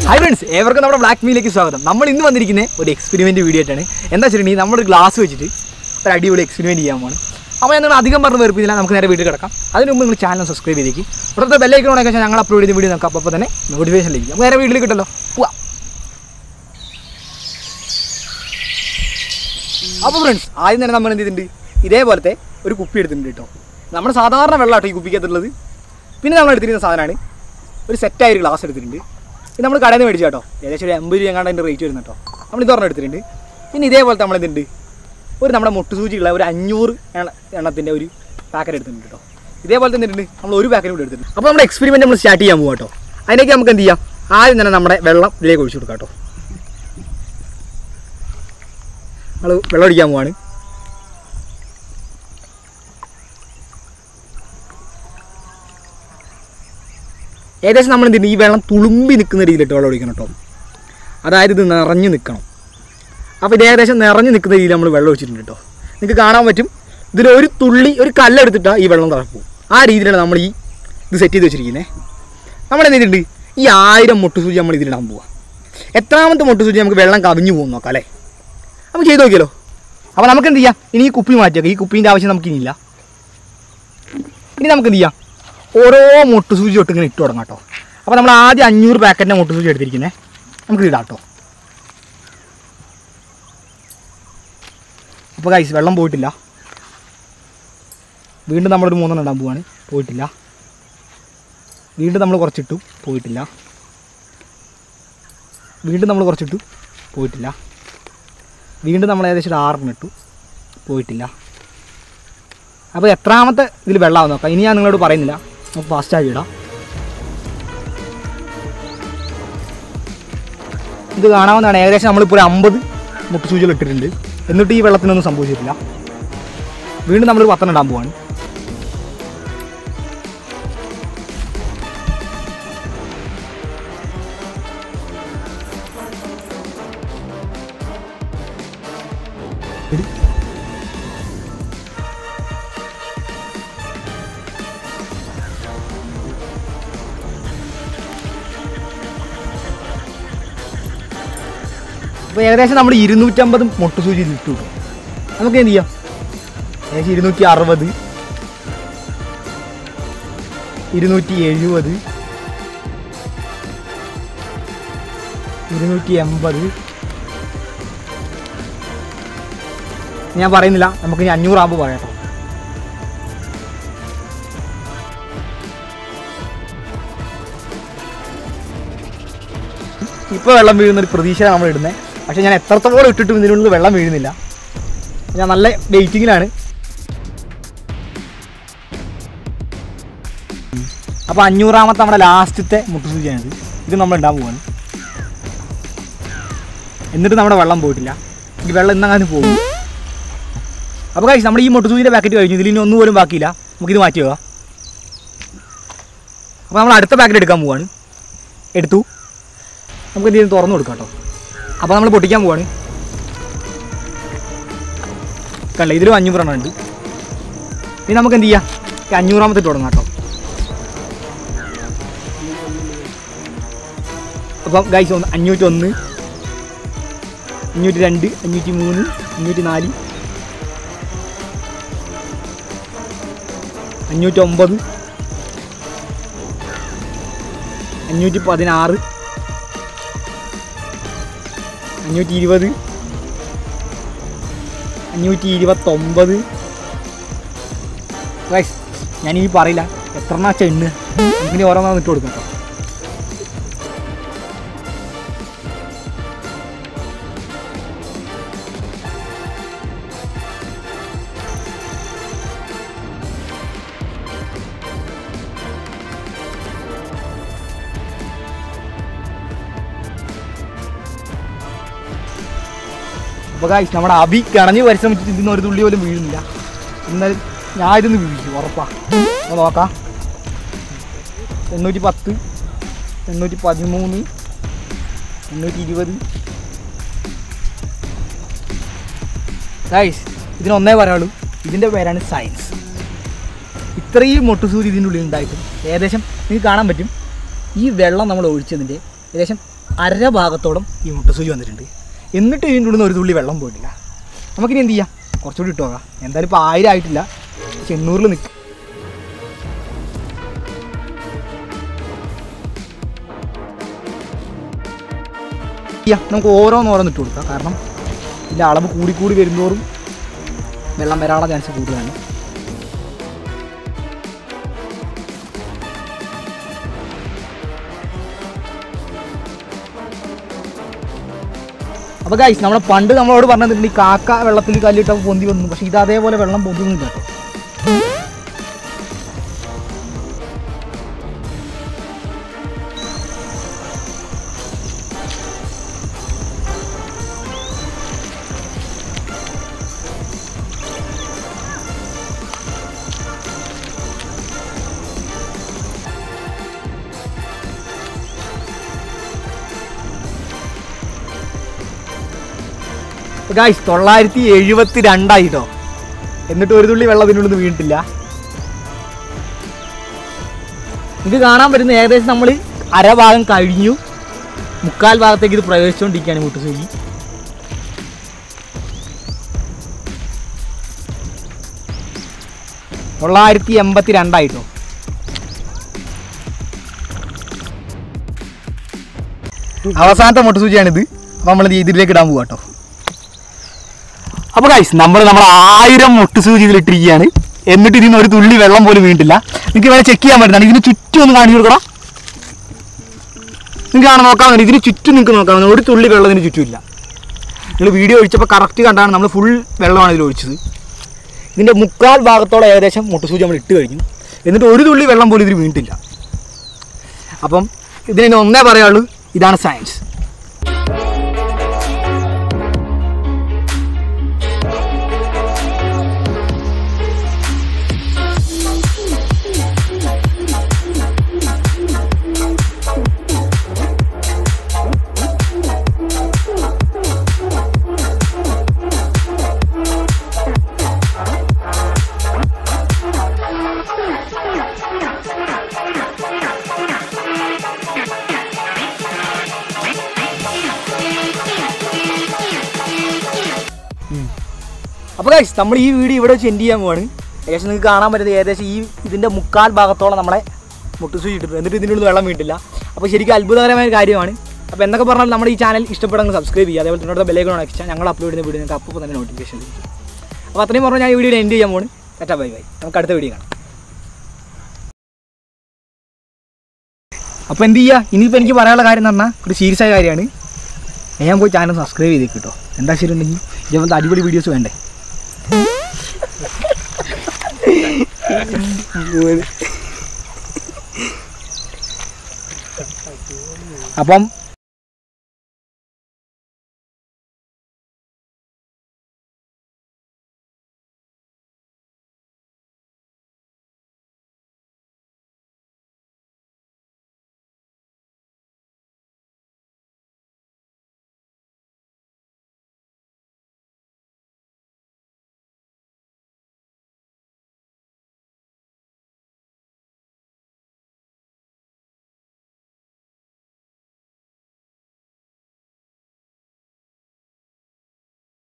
Hi friends, everyone നമ്മുടെ black മീലേക്ക് സ്വാഗതം. നമ്മൾ ഇന്ന് വന്നിരിക്കുന്ന ഒരു എക്സ്പെരിമെന്റ് വീഡിയോ ആയിട്ടാണ്. എന്താ വെച്ചിട്ടുണ്ടെങ്കിൽ നമ്മൾ ഒരു ഗ്ലാസ് വെച്ചിട്ട് ഒരു അടിപൊളി എക്സ്പെരിമെന്റ് ചെയ്യാൻ പോവാണ്. അപ്പോൾ ഞാൻ നിങ്ങൾ അധികം പറഞ്ഞു വെറുപ്പില്ല, നമുക്ക് നേരെ വീഡിയോ കിടക്കാം. അതിന് മുമ്പ് നിങ്ങൾ ചാനൽ സബ്സ്ക്രൈബ് ചെയ്തേക്ക്. ഇവിടുത്തെ ബെൽ ഐക്കൺ ഓണാക്കി ഞങ്ങൾ അപ്ലോഡ് ചെയ്ത വീഡിയോ നമുക്ക് അപ്പോൾ തന്നെ നോട്ടിഫിക്കേഷൻ ലഭിക്കും. നമുക്ക് നേരെ വീഡിയോയിൽ കിട്ടല്ലോ. പോവാം. അപ്പോൾ ഫ്രണ്ട്സ്, ആദ്യം തന്നെ നമ്മൾ എന്ത് ചെയ്തിട്ടുണ്ട്, ഇതേപോലത്തെ ഒരു കുപ്പി എടുത്തിട്ടുണ്ട് കേട്ടോ. നമ്മുടെ സാധാരണ വെള്ളമാട്ടോ ഈ കുപ്പിക്കകത്തുള്ളത്. പിന്നെ നമ്മൾ എടുത്തിരുന്ന സാധനമാണ് ഒരു സെറ്റായ ഒരു ഗ്ലാസ് എടുത്തിട്ടുണ്ട്. ഇത് നമ്മൾ കടയിൽ നിന്ന് മേടിച്ചു കേട്ടോ. ഏകദേശം ഒരു 80 രൂപ എങ്ങാണ്ട് അതിൻ്റെ റേറ്റ് വരുന്നു കേട്ടോ. നമ്മൾ ഇതൊരെണ്ണം എടുത്തിട്ടുണ്ട്. പിന്നെ ഇതേപോലത്തെ നമ്മൾ എന്തുണ്ട്, ഒരു നമ്മുടെ മുട്ടുസൂചിയുള്ള ഒരു 500 എണ്ണത്തിൻ്റെ ഒരു പാക്കറ്റ് എടുത്തിട്ടുണ്ട് കേട്ടോ. ഇതേപോലത്തെ എന്തിട്ടുണ്ട്, നമ്മൾ ഒരു പാക്കറ്റ് കൂടി എടുത്തിട്ടുണ്ട്. അപ്പോൾ നമ്മുടെ എക്സ്പെരിമെൻറ്റ് നമ്മൾ സ്റ്റാർട്ട് ചെയ്യാൻ പോകാം കേട്ടോ. അതിലേക്ക് നമുക്ക് എന്ത് ചെയ്യാം, ആദ്യം തന്നെ നമ്മുടെ വെള്ളം ഇതിലേക്ക് ഒഴിച്ചു കൊടുക്കാം കേട്ടോ. നമ്മൾ വെള്ളം ഒഴിക്കാൻ പോവാണ്. ഏകദേശം നമ്മൾ എന്തുണ്ട്, ഈ വെള്ളം തുളുമ്പി നിൽക്കുന്ന രീതിയിലിട്ട് വെള്ളം ഒഴിക്കണം കേട്ടോ. അതായത് ഇത് നിറഞ്ഞു നിൽക്കണം. അപ്പോൾ ഇത് ഏകദേശം നിറഞ്ഞു നിൽക്കുന്ന രീതിയിൽ നമ്മൾ വെള്ളം ഒഴിച്ചിട്ടുണ്ട് കേട്ടോ. നിങ്ങൾക്ക് കാണാൻ പറ്റും, ഇതിലൊരു തുള്ളി ഒരു കല്ലെടുത്തിട്ടാണ് ഈ വെള്ളം തിളക്കും. ആ രീതിയിലാണ് നമ്മൾ ഈ ഇത് സെറ്റ് ചെയ്ത് വെച്ചിരിക്കുന്നത്. നമ്മൾ എന്ത് ചെയ്തിട്ടുണ്ട്, ഈ 1000 മുട്ടുസൂചി നമ്മൾ ഇതിലിടാൻ പോവുക. എത്രാമത്തെ മുട്ടുസൂചി നമുക്ക് വെള്ളം കവിഞ്ഞു പോകും നോക്കാം അല്ലേ. നമുക്ക് ചെയ്ത് നോക്കിയല്ലോ. അപ്പോൾ നമുക്ക് എന്ത് ചെയ്യാം, ഇനി ഈ കുപ്പി മാറ്റിയേക്കാം. ഈ കുപ്പീൻ്റെ ആവശ്യം നമുക്കിനിയില്ല. ഇനി നമുക്ക് എന്ത് ചെയ്യാം, ഓരോ മുട്ടുസൂചി തൊട്ട് ഇങ്ങനെ ഇട്ട് തുടങ്ങാം കേട്ടോ. അപ്പോൾ നമ്മൾ ആദ്യം 500 പാക്കറ്റിൻ്റെ മുട്ടുസൂചി എടുത്തിരിക്കുന്നത്. നമുക്ക് ഇടാം കേട്ടോ. അപ്പോൾ ഗൈസ്, വെള്ളം പോയിട്ടില്ല. വീണ്ടും നമ്മളൊരു 3 ഇടാൻ പോവാണ്. പോയിട്ടില്ല. വീണ്ടും നമ്മൾ കുറച്ചിട്ടു. പോയിട്ടില്ല. വീണ്ടും നമ്മൾ കുറച്ചിട്ടു. പോയിട്ടില്ല. വീണ്ടും നമ്മൾ ഏകദേശം ഒരു 6 ഇട്ടു. പോയിട്ടില്ല. അപ്പോൾ എത്രാമത്തെ ഇതിൽ വെള്ളമാവും നോക്കാം. ഇനി ഞാൻ നിങ്ങളോട് പറയുന്നില്ല, നമുക്ക് ഫാസ്റ്റായി ഇടാം. ഇത് കാണാവുന്നതാണ്. ഏകദേശം നമ്മളിപ്പോൾ ഒരു 50 മുട്ടുസൂചികൾ ഇട്ടിട്ടുണ്ട്. എന്നിട്ട് ഈ വെള്ളത്തിനൊന്നും സംഭവിച്ചിട്ടില്ല. വീണ്ടും നമ്മളൊരു 10 ഇടാൻ പോവാണ്. അപ്പോൾ ഏകദേശം നമ്മൾ 250 മുട്ടുസൂചി ഇട്ട് കിട്ടും. നമുക്ക് എന്ത് ചെയ്യാം, ഏകദേശം 260, 270, 280. ഞാൻ പറയുന്നില്ല, നമുക്ക് ഇനി 500 ആകുമ്പോൾ പറയാം കേട്ടോ. ഇപ്പോൾ വെള്ളം വീഴുന്നൊരു പ്രതീക്ഷ നമ്മൾ ഇടുന്നത്. പക്ഷേ ഞാൻ എത്രത്തോളം ഇട്ടിട്ടും ഇതിനുള്ളിൽ വെള്ളം വീഴുന്നില്ല. ഞാൻ നല്ല വെയിറ്റിങ്ങിലാണ്. അപ്പോൾ 500ാമത്തെ നമ്മുടെ ലാസ്റ്റത്തെ മുട്ടുസൂചിയാണിത്. ഇത് നമ്മൾ ഇടാൻ പോവാണ്. എന്നിട്ട് നമ്മുടെ വെള്ളം പോയിട്ടില്ല. ഈ വെള്ളം ഇന്നങ്ങനെ പോകും. അപ്പോൾ കഴിച്ച് നമ്മൾ ഈ മുട്ടുസൂചിൻ്റെ പാക്കറ്റ് കഴിഞ്ഞു. ഇതിൽ ഇനി ഒന്നും പോലും ബാക്കിയില്ല. നമുക്കിത് മാറ്റി വെക്കാം. അപ്പോൾ നമ്മൾ അടുത്ത പാക്കറ്റ് എടുക്കാൻ പോവാണ്. എടുത്തു. നമുക്ക് എന്തെങ്കിലും തുറന്നു കൊടുക്കാം കേട്ടോ. അപ്പോൾ നമ്മൾ പൊട്ടിക്കാൻ പോവാണ്. കണ്ട, ഇതിലും 500 എണ്ണം ഉണ്ട്. ഇനി നമുക്ക് എന്ത് ചെയ്യാം, 500ാമത്തെ തുടങ്ങാം കേട്ടോ. അപ്പം ഗൈസ്, 501, 502, 503, 504, 509, 516, 520, 529. ഗൈസ്, ഞാനിനി പറയില്ല എത്ര എണ്ണ എണ്ണ, ഇങ്ങനെ ഓരോന്നാണ് ഇട്ട് കൊടുക്കാം കേട്ടോ. അപ്പോൾ ഗൈസ്, നമ്മുടെ അഭി കിണഞ്ഞ് പരിശ്രമിച്ചിട്ട് ഇതിന്ന് ഒരു തുള്ളി പോലും വീഴുന്നില്ല. എന്നാലും ഞാൻ ഇതൊന്ന് വീഴിക്കും, ഉറപ്പാണ്. അപ്പോൾ നോക്കാം. 810, 813, 820. ഗൈസ്, ഇതിനൊന്നേ പറയാനുള്ളൂ, ഇതിൻ്റെ പേരാണ് സയൻസ്. ഇത്രയും മൊട്ടുസൂരി ഇതിൻ്റെ ഉള്ളിൽ ഉണ്ടായിട്ടും ഏകദേശം നിങ്ങൾക്ക് കാണാൻ പറ്റും ഈ വെള്ളം നമ്മൾ ഒഴിച്ചതിൻ്റെ ഏകദേശം അര ഭാഗത്തോളം ഈ മുട്ടസൂചി വന്നിട്ടുണ്ട്. എന്നിട്ട് ഇതിൻ്റെ ഉള്ളിൽ നിന്ന് ഒരു തുള്ളി വെള്ളം പോയിട്ടില്ല. നമുക്കിനി എന്ത് ചെയ്യാം, കുറച്ചുകൂടി ഇട്ട് നോക്കാം. എന്തായാലും ഇപ്പോൾ 1000 ആയിട്ടില്ല, 800 നിൽക്കും. നമുക്ക് ഓരോന്നോരോന്ന് ഇട്ട് കൊടുക്കാം. കാരണം ഇതിൻ്റെ അളവ് കൂടിക്കൂടി വരുന്നതോറും വെള്ളം വരാനുള്ള ചാൻസ് കൂടുതലാണ്. അപ്പോൾ ഗൈസ്, നമ്മളെ പണ്ട് നമ്മളോട് പറഞ്ഞിട്ടുണ്ട് ഈ കാക്ക വെള്ളത്തിൽ കല്ലിട്ടപ്പോൾ പൊന്തി വന്നു. പക്ഷേ ഇത് അതേപോലെ വെള്ളം പൊന്തുന്നില്ല കേട്ടോ. ഗൈസ് 972 ആയിട്ടോ. എന്നിട്ട് ഒരു തുള്ളി വെള്ളം ഇതിനുള്ളിൽ നിന്ന് വീണിട്ടില്ല. ഇത് കാണാൻ പറ്റുന്ന ഏകദേശം നമ്മൾ അരഭാഗം കഴിഞ്ഞു, 3/4 ഭാഗത്തേക്ക് ഇത് പ്രവേശിച്ചുകൊണ്ടിരിക്കുകയാണ് മുട്ടുസൂചി. ആയിട്ടോ. അവസാനത്തെ മുട്ടുസൂചിയാണിത്. അപ്പോൾ നമ്മൾ ഇതിലേക്ക് ഇടാൻ പോകാം കേട്ടോ. അപ്പോൾ ഗൈസ്, നമ്മൾ 1000 മുട്ടുസൂചി ഇതിലിട്ടിരിക്കുകയാണ്. എന്നിട്ട് ഇതിന് ഒരു തുള്ളി വെള്ളം പോലും വീണിട്ടില്ല. നിങ്ങൾക്ക് വേണേൽ ചെക്ക് ചെയ്യാൻ പറ്റുന്നതാണ്. ഇതിന് ചുറ്റും ഒന്ന് കാണിച്ചു കൊടുക്കണം. നിങ്ങൾക്ക് കാണാൻ നോക്കാവുന്ന ഇതിന് ചുറ്റും നിങ്ങൾക്ക് നോക്കാവുന്ന ഒരു തുള്ളി വെള്ളം ഇതിന് ചുറ്റുമില്ല. നിങ്ങൾ വീഡിയോ ഒഴിച്ചപ്പോൾ കറക്റ്റ് കണ്ടാണ് നമ്മൾ ഫുൾ വെള്ളമാണ് ഇതിൽ ഒഴിച്ചത്. ഇതിൻ്റെ 3/4 ഭാഗത്തോളം ഏകദേശം മുട്ടുസൂചി നമ്മൾ ഇട്ട് കഴിഞ്ഞു. എന്നിട്ട് ഒരു തുള്ളി വെള്ളം പോലും ഇതിൽ വീണിട്ടില്ല. അപ്പം ഇതിന് ഒന്നേ പറയാനുള്ളൂ, ഇതാണ് സയൻസ്. അപ്പോൾ ഗൈസ്, നമ്മൾ ഈ വീഡിയോ ഇവിടെ വെച്ച് എൻഡ് ചെയ്യാൻ പോവാണ്. ഏകദേശം നിങ്ങൾക്ക് കാണാൻ പറ്റുന്നത് ഏകദേശം ഇതിൻ്റെ 3/4 ഭാഗത്തോളം നമ്മളെ മുട്ടുസൂചി ഇട്ടിട്ടുണ്ട്. എന്നിട്ട് ഇതിനുള്ളിൽ വെള്ളം വീട്ടില്ല. അപ്പോൾ ശരിക്കും അത്ഭുതകരമായ കാര്യമാണ്. അപ്പോൾ എന്തൊക്കെ പറഞ്ഞാൽ നമ്മുടെ ഈ ചാനൽ ഇഷ്ടപ്പെടുന്ന സബ്സ്ക്രൈബ് ചെയ്യുക. അതേപോലെ തന്നെ ബെൽ ഐക്കൺ ഓൺ ആക്കിച്ചാൽ ഞങ്ങൾ അപ്ലോഡ് ചെയ്യുന്ന വീഡിയോ നിങ്ങൾക്ക് അപ്പോൾ തന്നെ നോട്ടിഫിക്കേഷൻ ലഭിക്കും. അപ്പോൾ അത്രയും പറഞ്ഞാൽ ഞാൻ ഈ വീഡിയോ എൻഡ് ചെയ്യാൻ പോകുന്നു. Tata bye bye. നമുക്ക് അടുത്ത വീഡിയോ കാണാം. അപ്പോൾ എന്ത് ചെയ്യുക, ഇനിയിപ്പോൾ എനിക്ക് പറയാനുള്ള കാര്യം എന്ന് പറഞ്ഞാൽ ഒരു സീരിയസ് ആയ കാര്യമാണ്. ഞാൻ പോയി ചാനൽ സബ്സ്ക്രൈബ് ചെയ്തേക്ക് കേട്ടോ. എന്താ ശരി ഉണ്ടെങ്കിൽ ഇതേപോലത്തെ അടിപൊളി വീഡിയോസ് വേണ്ടേ. അപ്പം